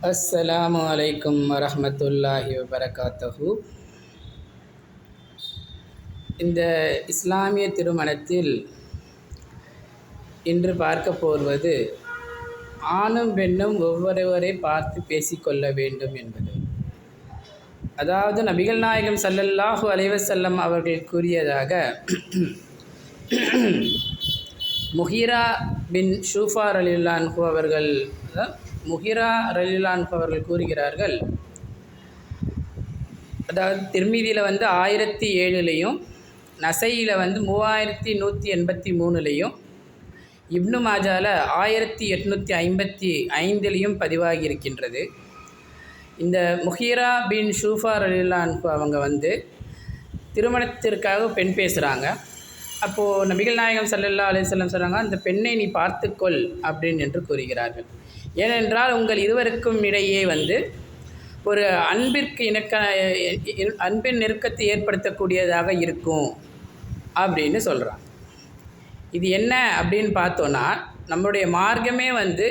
அஸ்ஸலாமு அலைக்கும் வரஹ்மத்துல்லாஹி வபரகாத்துஹு. இந்த இஸ்லாமிய திருமணத்தில் இன்று பார்க்க போவது ஆணும் பெண்ணும் ஒவ்வொருவரை பார்த்து பேசிக்கொள்ள வேண்டும் என்பது. அதாவது நபிகள் நாயகம் ஸல்லல்லாஹு அலைஹி வஸல்லம் அவர்கள் கூறியதாக முஹீரா பின் ஷூஃபா ரலியல்லாஹு அன்ஹு அவர்கள் கூறுகிறார்கள். அதாவது திர்மிதியில் 1007லையும் நசையில் 3183லையும் இப்னு மாஜால 1855லையும் பதிவாகி இருக்கின்றது. இந்த முஹீரா பின் ஷூஃபா ரலியல்லாஹு அன்ஹு அவங்க திருமணத்திற்காக பெண் பேசுகிறாங்க. அப்போது நபிகள் நாயகம் ஸல்லல்லாஹு அலைஹி வஸல்லம் சொல்கிறாங்க, அந்த பெண்ணை நீ பார்த்துக்கொள் அப்படின்னு என்று கூறுகிறார்கள். ஏனென்றால் உங்கள் இருவருக்கும் இடையே ஒரு அன்பின் நெருக்கத்தை ஏற்படுத்தக்கூடியதாக இருக்கும் அப்படின்னு சொல்கிறாங்க. இது என்ன அப்படின்னு பார்த்தோன்னா, நம்முடைய மார்க்கமே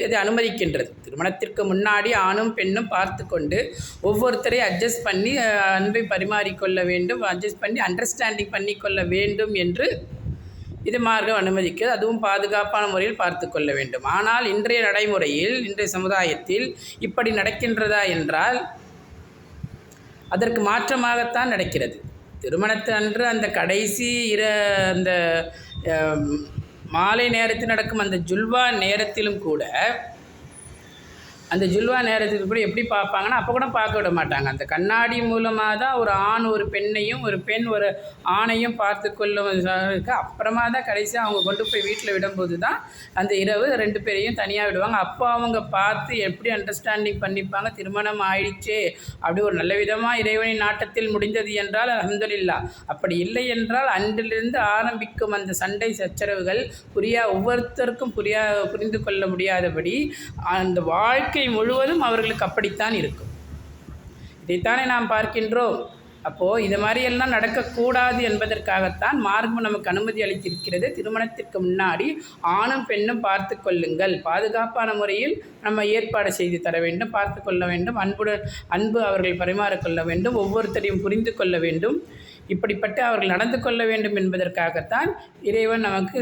இதை அனுமதிக்கின்றது. திருமணத்திற்கு முன்னாடி ஆணும் பெண்ணும் பார்த்து கொண்டு ஒவ்வொருத்தரையும் அட்ஜஸ்ட் பண்ணி அன்பை பரிமாறிக்கொள்ள வேண்டும், அட்ஜஸ்ட் பண்ணி அண்டர்ஸ்டாண்டிங் பண்ணிக்கொள்ள வேண்டும் என்று இது மார்க்கம் அனுமதிக்கிறது. அதுவும் பாதுகாப்பான முறையில் பார்த்து கொள்ள வேண்டும். ஆனால் இன்றைய நடைமுறையில், இன்றைய சமுதாயத்தில் இப்படி நடக்கின்றதா என்றால் அதற்கு மாற்றமாகத்தான் நடக்கிறது. திருமணத்து அன்று அந்த கடைசி அந்த மாலை நேரத்தில் நடக்கும் அந்த ஜுல்வா நேரத்திலும் கூட எப்படி பார்ப்பாங்கன்னா, அப்போ கூட பார்க்க விட மாட்டாங்க. அந்த கண்ணாடி மூலமாக தான் ஒரு ஆண் ஒரு பெண்ணையும், ஒரு பெண் ஒரு ஆணையும் பார்த்து கொள்ளும். அப்புறமா தான் கடைசியாக அவங்க கொண்டு போய் வீட்டில் விடும்போது தான் அந்த இரவு 2 பேரையும் தனியாக விடுவாங்க. அப்போ அவங்க பார்த்து எப்படி அண்டர்ஸ்டாண்டிங் பண்ணிப்பாங்க. திருமணம் ஆயிடுச்சே, அப்படி ஒரு நல்ல விதமாக இறைவனின் நாட்டத்தில் முடிந்தது என்றால் அல்ஹம்துலில்லாஹ். அப்படி இல்லை என்றால் அன்றிலிருந்து ஆரம்பிக்கும் அந்த சண்டை சச்சரவுகள் ஒவ்வொருத்தருக்கும் புரிந்து கொள்ள முடியாதபடி அந்த வாழ்க்கை முழுவதும் அவர்களுக்கு அப்படித்தான் இருக்கும். இதைத்தானே நாம் பார்க்கின்றோம். அப்போது இது மாதிரியெல்லாம் நடக்கக்கூடாது என்பதற்காகத்தான் மார்க்கம் நமக்கு அனுமதி அளித்திருக்கிறது. திருமணத்திற்கு முன்னாடி ஆணும் பெண்ணும் பார்த்து கொள்ளுங்கள், பாதுகாப்பான முறையில் நம்ம ஏற்பாடு செய்து தர வேண்டும், பார்த்து கொள்ள வேண்டும், அன்பு அவர்கள் பரிமாறிக்கொள்ள வேண்டும், ஒவ்வொருத்தரையும் புரிந்து கொள்ள வேண்டும். இப்படிப்பட்டு அவர்கள் நடந்து கொள்ள வேண்டும் என்பதற்காகத்தான் இறைவன் நமக்கு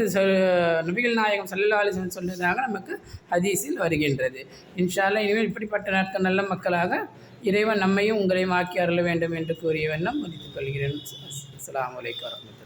நபிகள் நாயகம் ஸல்லல்லாஹு அலைஹி வஸல்லம் சொன்னதாக நமக்கு ஹதீஸில் வருகின்றது. இன்ஷா அல்லாஹ் இனிமேல் இப்படிப்பட்ட நல்ல மக்களாக இறைவன் நம்மையும் உங்களையும் ஆக்கி அருள வேண்டும் என்று கூறிய வண்ணம் முடித்துக் கொள்கிறேன். அஸ்ஸலாமு அலைக்கும் வரஹ்மத்துல்லாஹி.